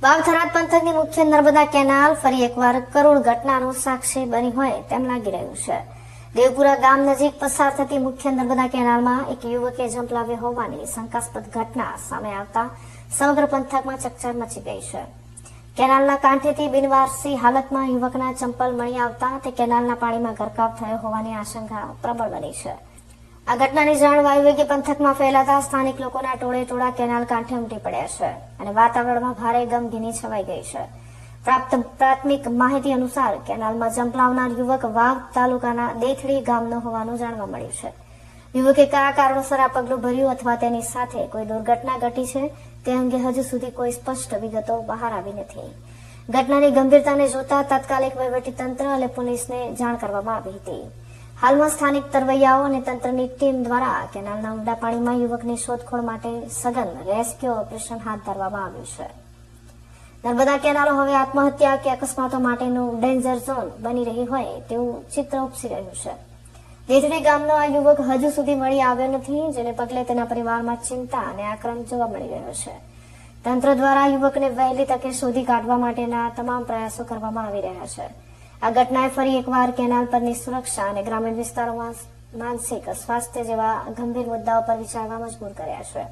વાવ-થરાદ પંથકની મુખ્ય નર્મદા કેનાલ ફરી એકવાર કરુણ ઘટનાનું સાક્ષી બની હોય તેમ લાગી રહ્યું છે. દેવપુરા ગામ નજીક પસાર થતી મુખ્ય નર્મદા કેનાલમાં એક યુવકે ઝંપલાવ્યો હોવાની શંકાસ્પદ ઘટના સામે આવતા સમગ્ર પંથકમાં ચકચાર મચી ગઈ છે. કેનાલના કાંઠેથી બિનવારસી હાલતમાં યુવકના ચંપલ મળી આવતા તે કેનાલના પાણીમાં ગરકાવ થયો હોવાની આશંકા પ્રબળ બની છે. આ ઘટનાની જાણ વાયુવેગે પંથકમાં ફેલાતા સ્થાનિક લોકોના ટોળે કેનાલ કાંઠે ઉમટી પડ્યા છે અને વાતાવરણમાં ભારે ગમગીની છવાઈ ગઈ છે. પ્રાથમિક માહિતી અનુસાર કેનાલમાં ઝંપલાવનાર યુવક વાવ તાલુકાના દેથડી ગામનો હોવાનું જાણવા મળ્યું છે. યુવકે કયા કારણોસર આ પગલું ભર્યું અથવા તેની સાથે કોઈ દુર્ઘટના ઘટી છે તે અંગે હજુ સુધી કોઈ સ્પષ્ટ વિગતો બહાર આવી નથી. ઘટનાની ગંભીરતાને જોતા તાત્કાલિક વહીવટીતંત્ર અને પોલીસને જાણ કરવામાં આવી હતી. હાલમાં સ્થાનિક તરવૈયાઓ અને તંત્રની ટીમ દ્વારા કેનાલના ઊંડા પાણીમાં યુવકની શોધખોળ માટે સઘન રેસ્ક્યુ ઓપરેશન હાથ ધરવામાં આવ્યું છે. નર્મદા કેનાલો હવે આત્મહત્યા કે અકસ્માતો માટેનું ડેન્જર ઝોન બની રહી હોય તેવું ચિત્ર ઉપસી રહ્યું છે. દેથડી ગામનો આ યુવક હજુ સુધી મળી આવ્યો નથી, જેને પગલે તેના પરિવારમાં ચિંતા અને આક્રમ જોવા મળી રહ્યો છે. તંત્ર દ્વારા યુવકને વહેલી તકે શોધી કાઢવા માટેના તમામ પ્રયાસો કરવામાં આવી રહ્યા છે. આ ઘટનાએ ફરી એકવાર કેનાલ પરની સુરક્ષા અને ગ્રામીણ વિસ્તારોમાં માનસિક સ્વાસ્થ્ય જેવા ગંભીર મુદ્દાઓ પર વિચારવા મજબૂર કર્યા છે.